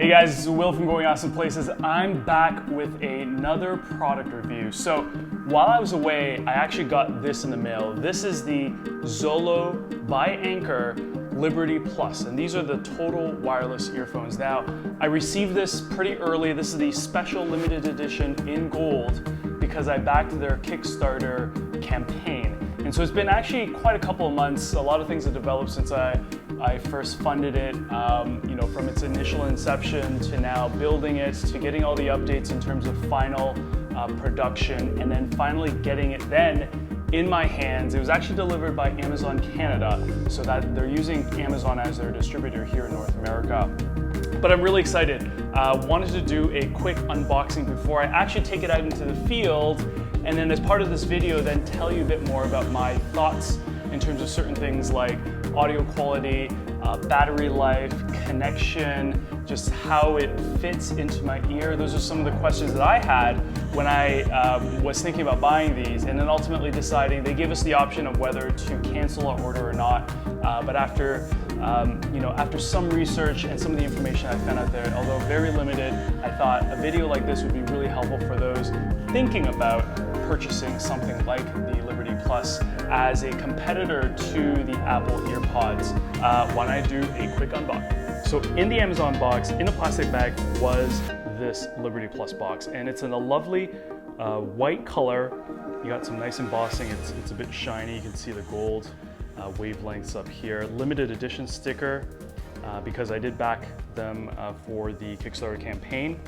Hey guys, this is Will from Going Awesome Places. I'm back with another product review. So while I was away, I actually got this in the mail. This is the Zolo by Anker Liberty Plus, and these are the total wireless earphones. Now, I received this pretty early. This is the special limited edition in gold because I backed their Kickstarter campaign. And so it's been actually quite a couple of months. A lot of things have developed since I first funded it, from its initial inception to now building it, to getting all the updates in terms of final production, and then finally getting it then in my hands. It was actually delivered by Amazon Canada, so that they're using Amazon as their distributor here in North America. But I'm really excited. Wanted to do a quick unboxing before I actually take it out into the field, and then as part of this video then tell you a bit more about my thoughts in terms of certain things like audio quality, battery life, connection, just how it fits into my ear. Those are some of the questions that I had when I was thinking about buying these, and then ultimately deciding. They gave us the option of whether to cancel our order or not, but after some research and some of the information I found out there, although very limited, I thought a video like this would be really helpful for those thinking about purchasing something like the Liberty Plus as a competitor to the Apple EarPods. Why don't I do a quick unboxing? So in the Amazon box, in a plastic bag, was this Liberty Plus box, and it's in a lovely white color. You got some nice embossing. It's a bit shiny. You can see the gold wavelengths up here. Limited edition sticker because I did back them for the Kickstarter campaign.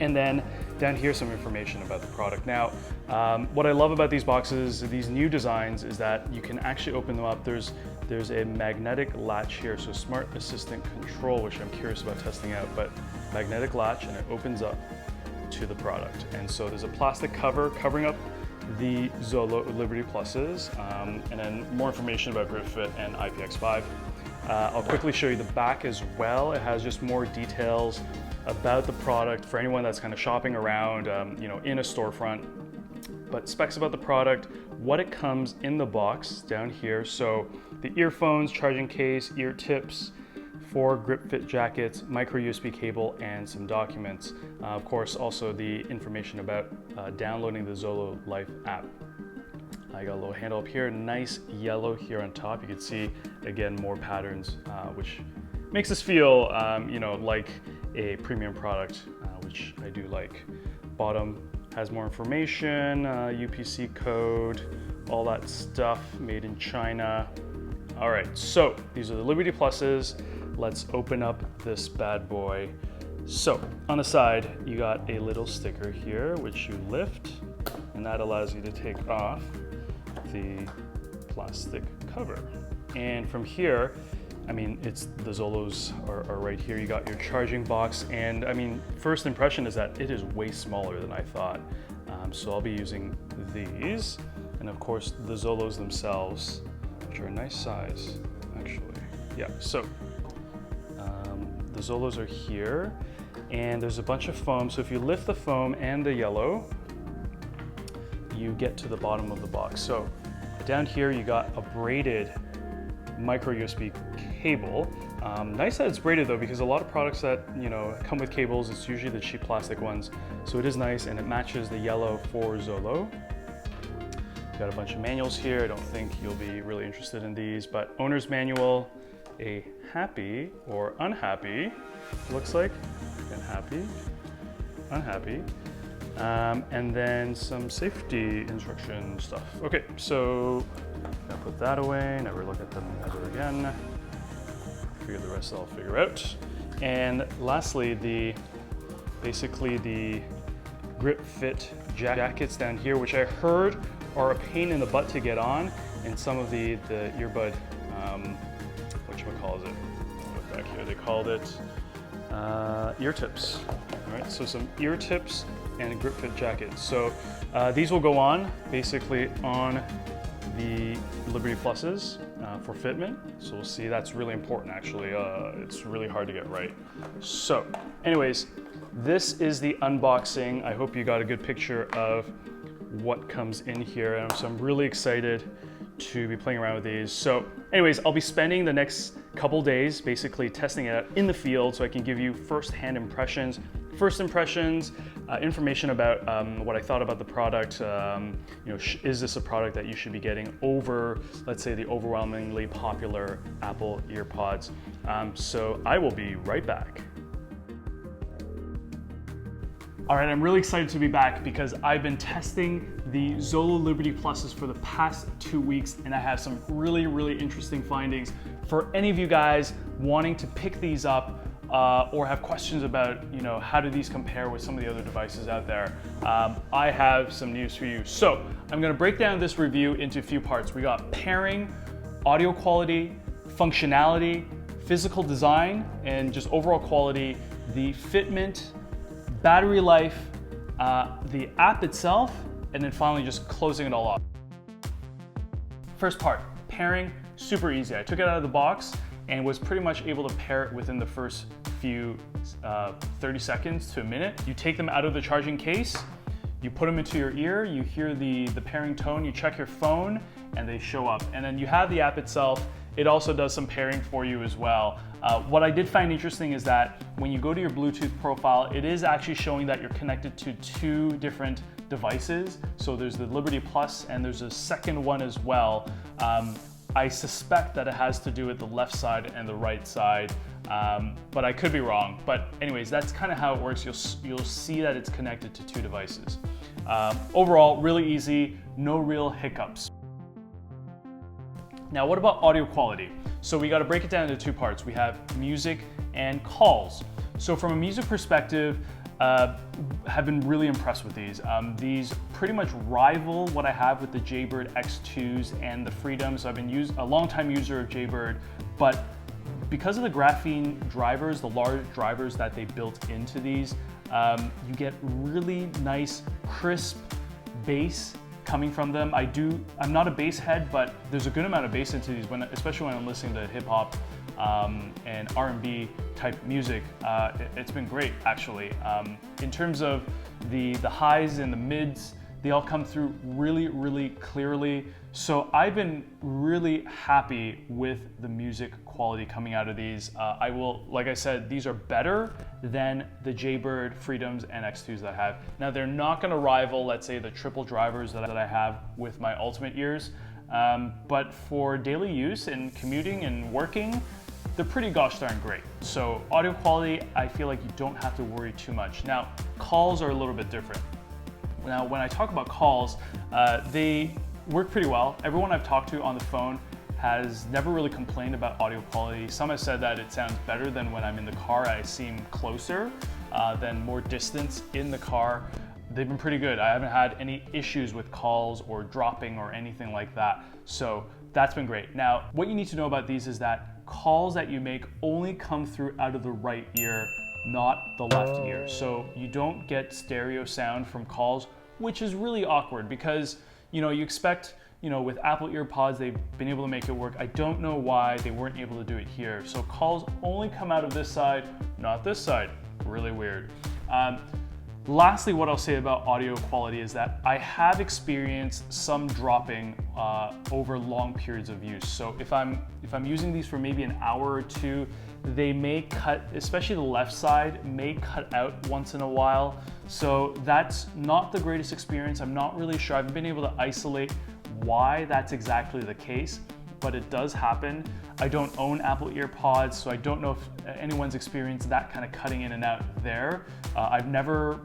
And then down here, some information about the product. Now, what I love about these boxes, these new designs, is that you can actually open them up. There's a magnetic latch here, so smart assistant control, which I'm curious about testing out, but magnetic latch, and it opens up to the product. And so there's a plastic cover covering up the Zolo Liberty Pluses, and then more information about grip fit and IPX5. I'll quickly show you the back as well. It has just more details about the product for anyone that's kind of shopping around, in a storefront. But specs about the product, what it comes in the box down here. So the earphones, charging case, ear tips, 4 grip fit jackets, micro USB cable, and some documents. Of course, also the information about downloading the Zolo Life app. I got a little handle up here, nice yellow here on top. You can see, again, more patterns, which makes us feel, like a premium product, which I do like. Bottom has more information, UPC code, all that stuff, made in China. All right, so these are the Liberty Pluses. Let's open up this bad boy. So on the side, you got a little sticker here, which you lift, and that allows you to take off the plastic cover. And from here, it's the Zolos are right here. You got your charging box, and first impression is that it is way smaller than I thought. So I'll be using these, and of course the Zolos themselves, which are a nice size, actually. Yeah, so the Zolos are here, and there's a bunch of foam. So if you lift the foam and the yellow, you get to the bottom of the box. So down here you got a braided micro USB cable. Nice that it's braided though, because a lot of products that come with cables, it's usually the cheap plastic ones. So it is nice, and it matches the yellow for Zolo. Got a bunch of manuals here. I don't think you'll be really interested in these, but owner's manual, a happy or unhappy, looks like, and happy, unhappy. And then some safety instruction stuff. Okay, so I'll put that away, never look at them ever again. Figure the rest I'll figure out. And lastly, basically the grip fit jackets down here, which I heard are a pain in the butt to get on in some of the earbud, whatchamacallit, look back here, they called it ear tips. All right, so some ear tips and a grip fit jacket. So these will go on basically on the Liberty Pluses for fitment. So we'll see, that's really important actually. It's really hard to get right. So anyways, this is the unboxing. I hope you got a good picture of what comes in here. And so I'm really excited to be playing around with these. So anyways, I'll be spending the next couple days basically testing it out in the field so I can give you first-hand impressions, information about what I thought about the product. Is this a product that you should be getting over, let's say, the overwhelmingly popular Apple EarPods? So I will be right back. All right, I'm really excited to be back because I've been testing the Zolo Liberty Pluses for the past 2 weeks, and I have some really, really interesting findings. For any of you guys wanting to pick these up or have questions about, how do these compare with some of the other devices out there, I have some news for you. So I'm gonna break down this review into a few parts. We got pairing, audio quality, functionality, physical design, and just overall quality, the fitment, battery life, the app itself, and then finally just closing it all off. First part, pairing, super easy. I took it out of the box and was pretty much able to pair it within the first few 30 seconds to a minute. You take them out of the charging case, you put them into your ear, you hear the pairing tone, you check your phone, and they show up. And then you have the app itself. It also does some pairing for you as well. What I did find interesting is that when you go to your Bluetooth profile, it is actually showing that you're connected to 2 different devices. So there's the Liberty Plus and there's a second one as well. I suspect that it has to do with the left side and the right side, but I could be wrong. But anyways, that's kind of how it works. You'll see that it's connected to 2 devices. Overall, really easy, no real hiccups. Now, what about audio quality? So we got to break it down into 2 parts. We have music and calls. So from a music perspective, have been really impressed with these. These pretty much rival what I have with the Jaybird X2s and the Freedoms. I've been a long-time user of Jaybird, but because of the graphene drivers, the large drivers that they built into these, you get really nice, crisp bass coming from them. I'm not a bass head, but there's a good amount of bass into these, especially when I'm listening to hip hop and R&B type music. It's been great, actually. In terms of the highs and the mids, they all come through really, really clearly. So I've been really happy with the music quality coming out of these. Like I said, these are better than the Jaybird Freedoms and X2s that I have. Now, they're not gonna rival, let's say, the triple drivers that I have with my Ultimate ears, but for daily use and commuting and working, they're pretty gosh darn great. So audio quality, I feel like you don't have to worry too much. Now, calls are a little bit different. Now, when I talk about calls, they work pretty well. Everyone I've talked to on the phone has never really complained about audio quality. Some have said that it sounds better than when I'm in the car. I seem closer than more distance in the car. They've been pretty good. I haven't had any issues with calls or dropping or anything like that. So that's been great. Now, what you need to know about these is that calls that you make only come through out of the right ear, not the left ear. So you don't get stereo sound from calls, which is really awkward because you expect, with Apple EarPods, they've been able to make it work. I don't know why they weren't able to do it here. So calls only come out of this side, not this side. Really weird. Lastly, what I'll say about audio quality is that I have experienced some dropping over long periods of use. So if I'm using these for maybe an hour or 2, they may cut, especially the left side, may cut out once in a while. So that's not the greatest experience. I'm not really sure. I've been able to isolate why that's exactly the case, but it does happen. I don't own Apple EarPods, so I don't know if anyone's experienced that kind of cutting in and out there. I've never,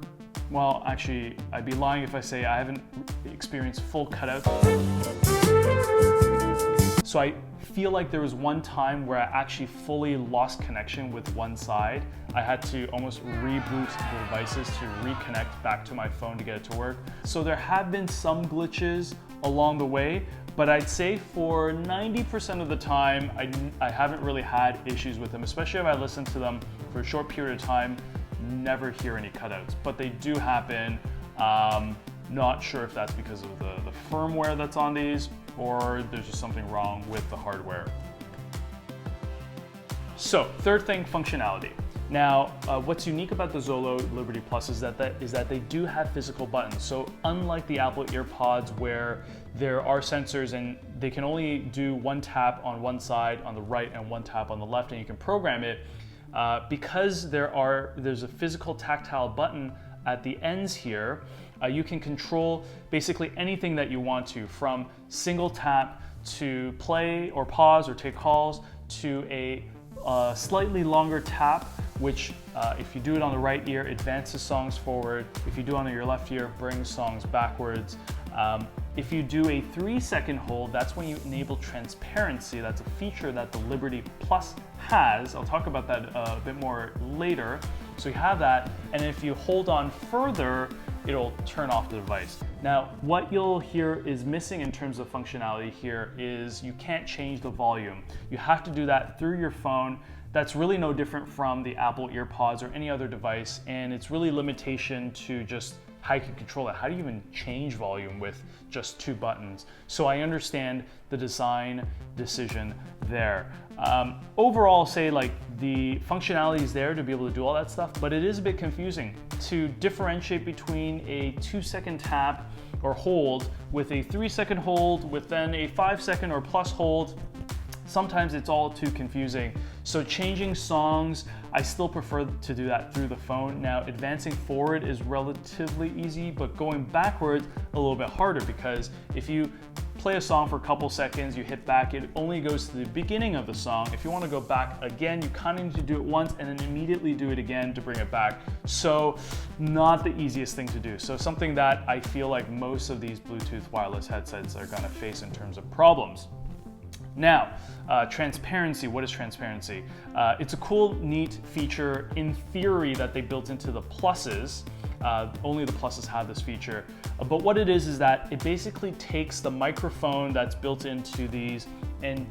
well, actually, I'd be lying if I say I haven't experienced full cutouts. So I feel like there was one time where I actually fully lost connection with one side. I had to almost reboot the devices to reconnect back to my phone to get it to work. So there have been some glitches along the way, but I'd say for 90% of the time, I haven't really had issues with them, especially if I listen to them for a short period of time, never hear any cutouts, but they do happen. Not sure if that's because of the firmware that's on these or there's just something wrong with the hardware. So third thing, functionality. Now, what's unique about the Zolo Liberty Plus is that they do have physical buttons. So unlike the Apple EarPods where there are sensors and they can only do one tap on one side on the right and one tap on the left, and you can program it. Because there's a physical tactile button at the ends here, you can control basically anything that you want to, from single tap to play or pause or take calls, to a slightly longer tap, which if you do it on the right ear, advances songs forward. If you do it on your left ear, brings songs backwards. If you do a 3-second hold, that's when you enable transparency. That's a feature that the Liberty Plus has. I'll talk about that a bit more later. So you have that, and if you hold on further, it'll turn off the device. Now, what you'll hear is missing in terms of functionality here is you can't change the volume. You have to do that through your phone. That's really no different from the Apple EarPods or any other device, and it's really limitation to just how you can control it. How do you even change volume with just 2 buttons? So I understand the design decision there. Overall, say like the functionality is there to be able to do all that stuff, but it is a bit confusing to differentiate between a 2-second tap or hold with a 3-second hold with then a 5-second or plus hold. Sometimes it's all too confusing. So changing songs, I still prefer to do that through the phone. Now, advancing forward is relatively easy, but going backwards a little bit harder, because if you play a song for a couple seconds, you hit back, it only goes to the beginning of the song. If you want to go back again, you kind of need to do it once and then immediately do it again to bring it back. So not the easiest thing to do. So something that I feel like most of these Bluetooth wireless headsets are going to face in terms of problems. Now, transparency. What is transparency? It's a cool, neat feature in theory that they built into the Pluses. Only the Pluses have this feature. But what it is that it basically takes the microphone that's built into these and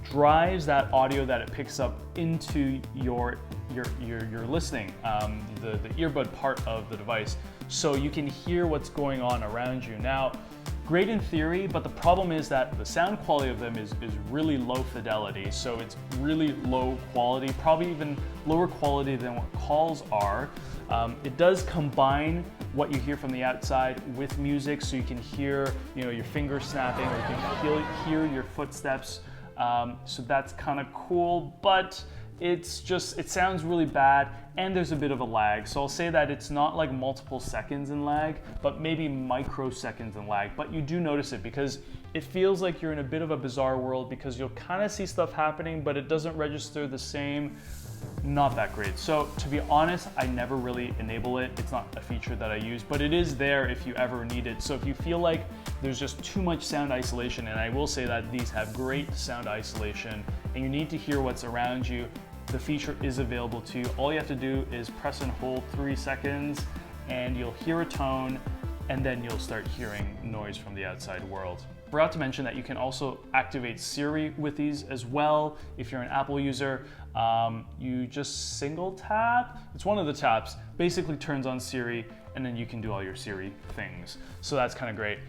drives that audio that it picks up into your listening, the earbud part of the device, so you can hear what's going on around you. Now, great in theory, but the problem is that the sound quality of them is really low fidelity, so it's really low quality, probably even lower quality than what calls are. It does combine what you hear from the outside with music, so you can hear, your fingers snapping, or you can hear your footsteps. So that's kind of cool, but it sounds really bad, and there's a bit of a lag. So I'll say that it's not like multiple seconds in lag, but maybe microseconds in lag. But you do notice it because it feels like you're in a bit of a bizarre world, because you'll kind of see stuff happening, but it doesn't register the same. Not that great. So to be honest, I never really enable it. It's not a feature that I use, but it is there if you ever need it. So if you feel like there's just too much sound isolation, and I will say that these have great sound isolation, and you need to hear what's around you, the feature is available to you. All you have to do is press and hold 3 seconds, and you'll hear a tone, and then you'll start hearing noise from the outside world. Forgot to mention that you can also activate Siri with these as well. If you're an Apple user, you just single tap. It's one of the taps, basically turns on Siri, and then you can do all your Siri things. So that's kind of great.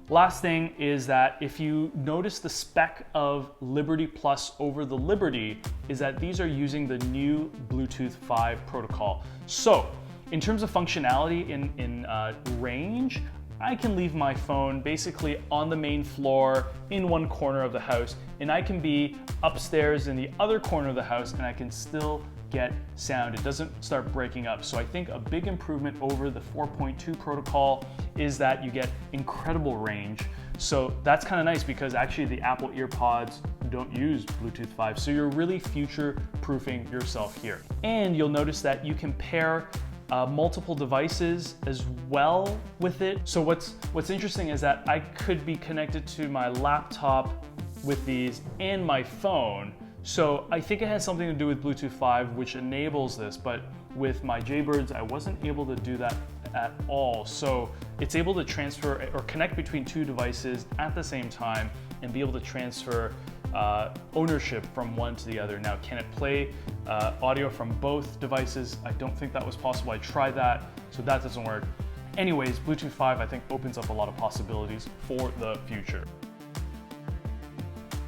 Last thing is that if you notice the spec of Liberty Plus over the Liberty, is that these are using the new Bluetooth 5 protocol. So in terms of functionality in range, I can leave my phone basically on the main floor in one corner of the house, and I can be upstairs in the other corner of the house, and I can still get sound. It doesn't start breaking up. So I think a big improvement over the 4.2 protocol is that you get incredible range. So that's kind of nice, because actually the Apple EarPods don't use Bluetooth 5. So you're really future-proofing yourself here. And you'll notice that you can pair multiple devices as well with it. So what's interesting is that I could be connected to my laptop with these and my phone. So I think it has something to do with Bluetooth 5, which enables this, but with my Jaybirds, I wasn't able to do that at all. So it's able to transfer or connect between 2 devices at the same time and be able to transfer ownership from one to the other. Now, can it play audio from both devices? I don't think that was possible. I tried that, so that doesn't work. Anyways, Bluetooth 5, I think, opens up a lot of possibilities for the future.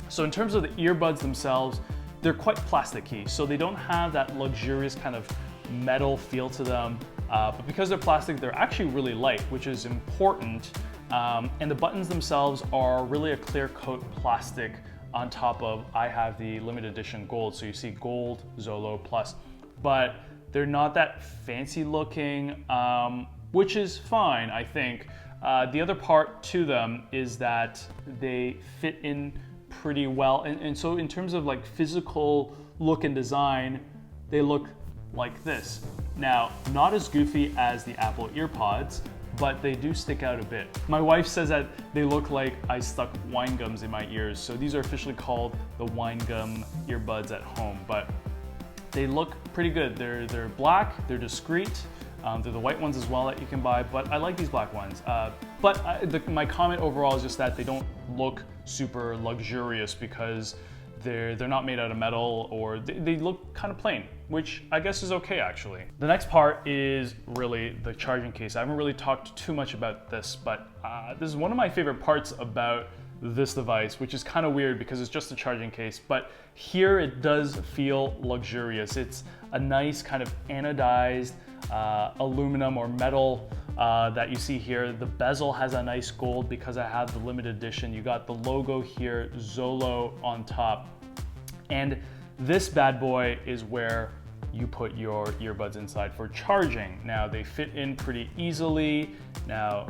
So in terms of the earbuds themselves, they're quite plasticky, so they don't have that luxurious kind of metal feel to them. But because they're plastic, they're actually really light, which is important And the buttons themselves are really a clear coat plastic on top of, I have the limited edition gold. So you see gold Zolo Plus, but they're not that fancy looking, which is fine, I think. The other part to them is that they fit in pretty well. And so in terms of like physical look and design, they look like this. Now, not as goofy as the Apple EarPods, but they do stick out a bit. My wife says that they look like I stuck wine gums in my ears. So these are officially called the wine gum earbuds at home, but they look pretty good. They're black, they're discreet. They're the white ones as well that you can buy, but I like these black ones. My comment overall is just that they don't look super luxurious because they're not made out of metal, or they look kind of plain, which I guess is okay actually. The next part is really the charging case. I haven't really talked too much about this, but this is one of my favorite parts about this device, which is kind of weird because it's just a charging case, but here it does feel luxurious. It's a nice kind of anodized aluminum or metal that you see here. The bezel has a nice gold because I have the limited edition. You got the logo here, Zolo on top. And this bad boy is where you put your earbuds inside for charging. Now they fit in pretty easily. Now,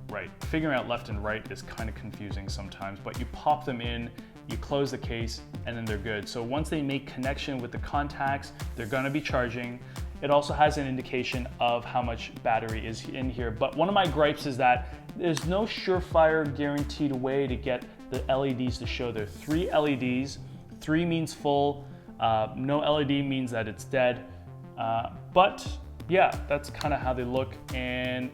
right, figuring out left and right is kind of confusing sometimes, but you pop them in, you close the case, and then they're good. So once they make connection with the contacts, they're gonna be charging. It also has an indication of how much battery is in here. But one of my gripes is that there's no surefire guaranteed way to get the LEDs to show. There are 3 LEDs, 3 means full, no LED means that it's dead. But yeah, that's kind of how they look. And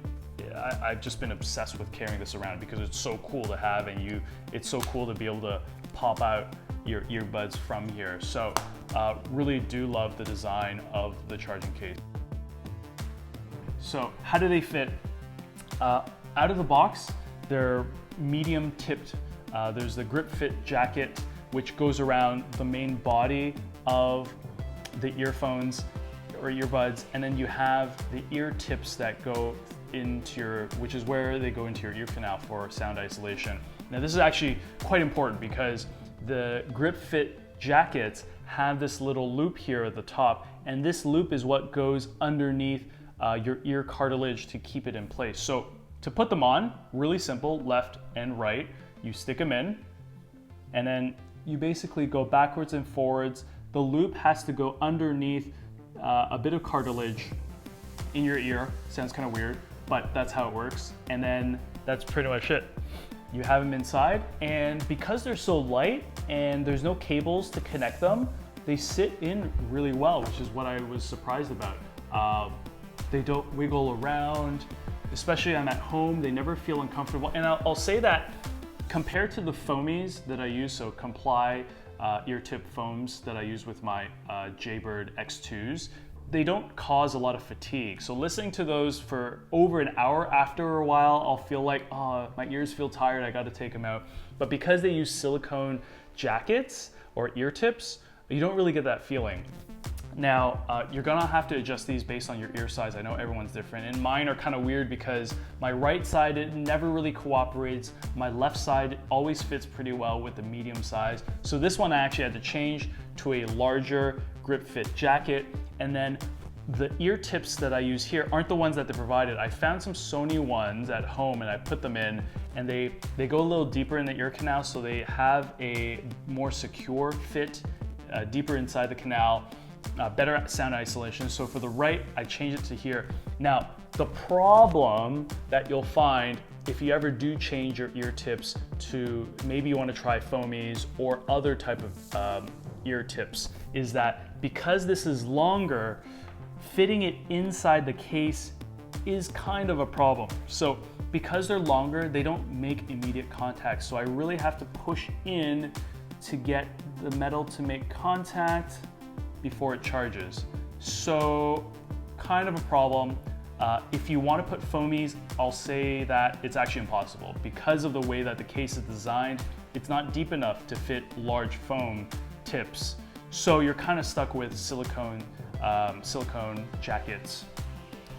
I've just been obsessed with carrying this around because it's so cool to have, and it's so cool to be able to pop out your earbuds from here. So really do love the design of the charging case. So how do they fit? Out of the box, they're medium tipped. There's the grip fit jacket, which goes around the main body of the earphones or earbuds, and then you have the ear tips that go into which is where they go into your ear canal for sound isolation. Now this is actually quite important because the grip fit jackets have this little loop here at the top, and this loop is what goes underneath your ear cartilage to keep it in place. So to put them on, really simple, left and right, you stick them in, and then you basically go backwards and forwards. The loop has to go underneath a bit of cartilage in your ear. Sounds kind of weird, but that's how it works. And then that's pretty much it. You have them inside, and because they're so light and there's no cables to connect them, they sit in really well, which is what I was surprised about. They don't wiggle around, especially I'm at home, they never feel uncomfortable. And I'll say that compared to the foamies that I use, so Comply ear tip foams that I use with my Jaybird X2s, they don't cause a lot of fatigue. So listening to those for over an hour, after a while, I'll feel like, oh, my ears feel tired, I gotta take them out. But because they use silicone jackets or ear tips, you don't really get that feeling. Now, you're gonna have to adjust these based on your ear size. I know everyone's different, and mine are kind of weird because my right side, it never really cooperates. My left side always fits pretty well with the medium size. So this one I actually had to change to a larger grip fit jacket. And then the ear tips that I use here aren't the ones that they provided. I found some Sony ones at home and I put them in, and they go a little deeper in the ear canal, so they have a more secure fit, deeper inside the canal. Better sound isolation. So for the right, I changed it to here. Now, the problem that you'll find if you ever do change your ear tips to, maybe you want to try foamies or other type of ear tips, is that because this is longer, fitting it inside the case is kind of a problem. So because they're longer, they don't make immediate contact. So I really have to push in to get the metal to make contact before it charges. So kind of a problem. If you want to put foamies, I'll say that it's actually impossible. Because of the way that the case is designed, it's not deep enough to fit large foam tips. So you're kind of stuck with silicone jackets,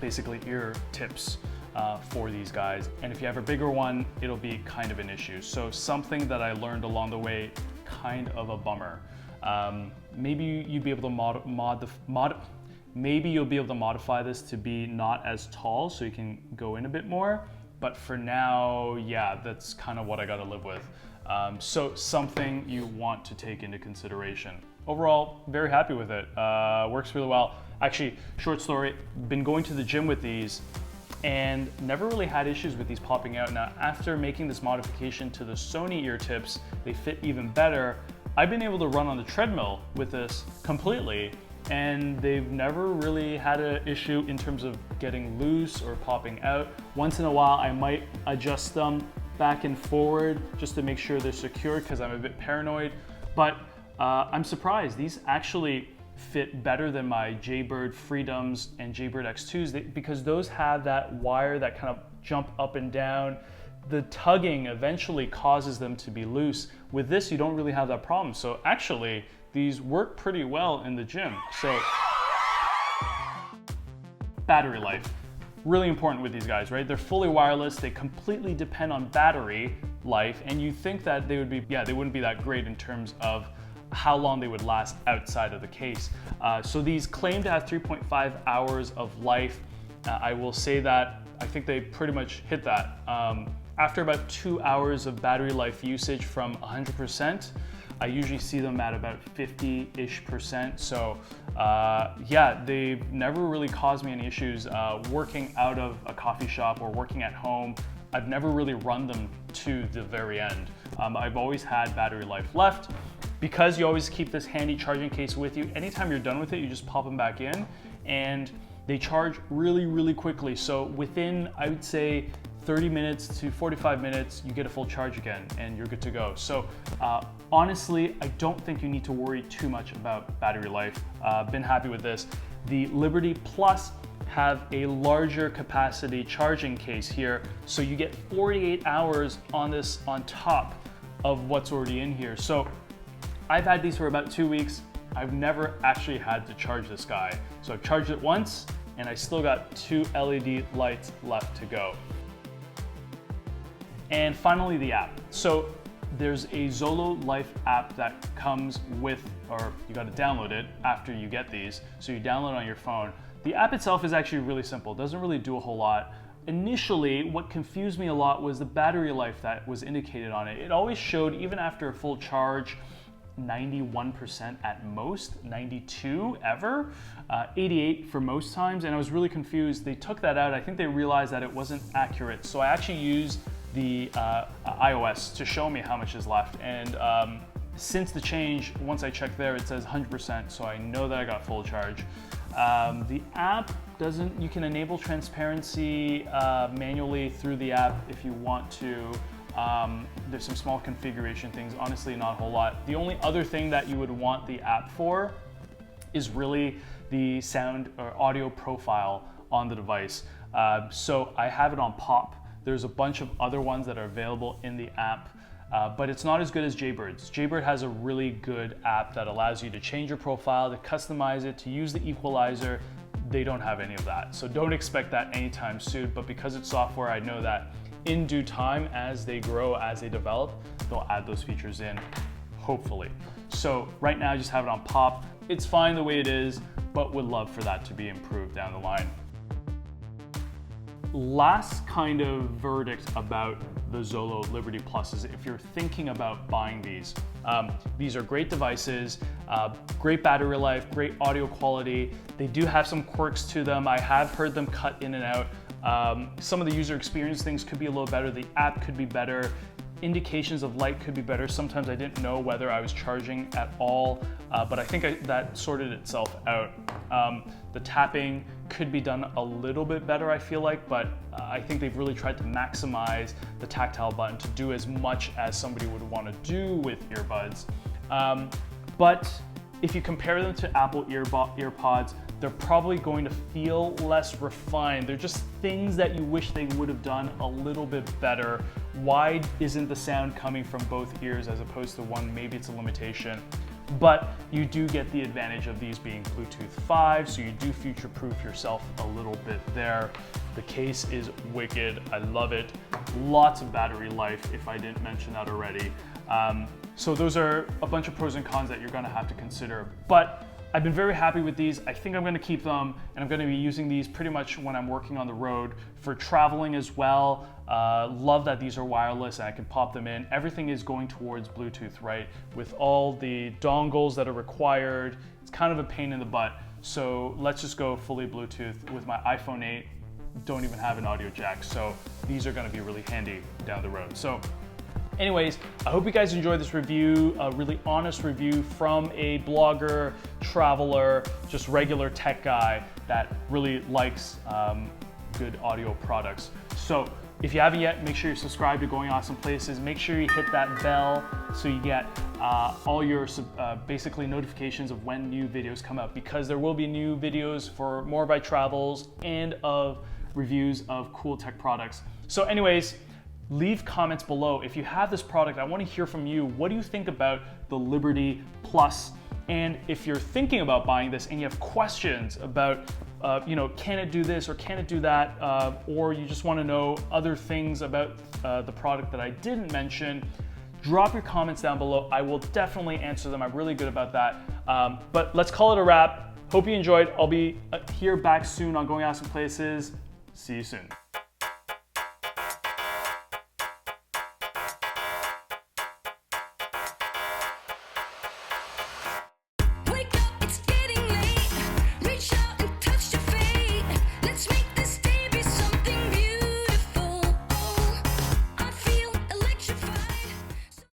basically ear tips. for these guys. And if you have a bigger one, it'll be kind of an issue. So something that I learned along the way, kind of a bummer. Maybe you'd be able to maybe you'll be able to modify this to be not as tall so you can go in a bit more. But for now, yeah, that's kind of what I got to live with. So something you want to take into consideration. Overall, very happy with it. Works really well. Actually, short story, been going to the gym with these and never really had issues with these popping out. Now, after making this modification to the Sony ear tips, they fit even better. I've been able to run on the treadmill with this completely, and they've never really had an issue in terms of getting loose or popping out. Once in a while, I might adjust them back and forward just to make sure they're secure because I'm a bit paranoid. But I'm surprised. These actually fit better than my Jaybird Freedoms and Jaybird X2s because those have that wire that kind of jump up and down. The tugging eventually causes them to be loose. With this, you don't really have that problem. So actually, these work pretty well in the gym. So battery life, really important with these guys, right? They're fully wireless. They completely depend on battery life. And you think that they would be, yeah, they wouldn't be that great in terms of how long they would last outside of the case. So these claim to have 3.5 hours of life. I will say that I think they pretty much hit that. After about 2 hours of battery life usage from 100%, I usually see them at about 50-ish%. So yeah, they've never really caused me any issues working out of a coffee shop or working at home. I've never really run them to the very end. I've always had battery life left. Because you always keep this handy charging case with you, anytime you're done with it, you just pop them back in and they charge really, really quickly. So within, I would say, 30 minutes to 45 minutes, you get a full charge again and you're good to go. So honestly, I don't think you need to worry too much about battery life. Been happy with this. The Liberty Plus have a larger capacity charging case here. So you get 48 hours on this on top of what's already in here. So I've had these for about 2 weeks. I've never actually had to charge this guy. So I've charged it once and I still got 2 LED lights left to go. And finally, the app. So there's a Zolo Life app that comes with, or you got to download it after you get these. So you download it on your phone. The app itself is actually really simple. It doesn't really do a whole lot. Initially, what confused me a lot was the battery life that was indicated on it. It always showed, even after a full charge, 91% at most, 92 ever, 88 for most times, and I was really confused. They took that out. I think they realized that it wasn't accurate. So I actually used the iOS to show me how much is left. And since the change, once I checked there, it says 100%, so I know that I got full charge. The app doesn't, you can enable transparency manually through the app if you want to. There's some small configuration things, honestly not a whole lot. The only other thing that you would want the app for is really the sound or audio profile on the device. So I have it on pop. There's a bunch of other ones that are available in the app, but it's not as good as Jaybird's. Jaybird has a really good app that allows you to change your profile, to customize it, to use the equalizer. They don't have any of that. So don't expect that anytime soon, but because it's software, I know that in due time, as they grow, as they develop, they'll add those features in, hopefully. So right now I just have it on pop. It's fine the way it is, but would love for that to be improved down the line. Last kind of verdict about the Zolo Liberty Plus is if you're thinking about buying these are great devices, great battery life, great audio quality. They do have some quirks to them. I have heard them cut in and out. Some of the user experience things could be a little better. The app could be better. Indications of light could be better. Sometimes I didn't know whether I was charging at all, but I think that sorted itself out. The tapping could be done a little bit better, I feel like, but I think they've really tried to maximize the tactile button to do as much as somebody would want to do with earbuds. But if you compare them to Apple EarPods, they're probably going to feel less refined. They're just things that you wish they would have done a little bit better. Why isn't the sound coming from both ears as opposed to one? Maybe it's a limitation. but you do get the advantage of these being Bluetooth 5, so you do future-proof yourself a little bit there. The case is wicked, I love it. Lots of battery life, if I didn't mention that already. So those are a bunch of pros and cons that you're gonna have to consider. But I've been very happy with these. I think I'm gonna keep them, and I'm gonna be using these pretty much when I'm working on the road for traveling as well. Love that these are wireless and I can pop them in. Everything is going towards Bluetooth, right? With all the dongles that are required, it's kind of a pain in the butt. So let's just go fully Bluetooth. With my iPhone 8, don't even have an audio jack. So these are gonna be really handy down the road. So anyways, I hope you guys enjoyed this review, a really honest review from a blogger, traveler, just regular tech guy that really likes good audio products. So if you haven't yet, make sure you subscribe to Going Awesome Places. Make sure you hit that bell so you get all your basically notifications of when new videos come out, because there will be new videos for more of my travels and of reviews of cool tech products. So anyways, leave comments below. If you have this product, I want to hear from you. What do you think about the Liberty Plus? And if you're thinking about buying this and you have questions about, can it do this or can it do that? Or you just want to know other things about the product that I didn't mention, drop your comments down below. I will definitely answer them. I'm really good about that. But let's call it a wrap. Hope you enjoyed. I'll be here back soon on Going Awesome Places. See you soon.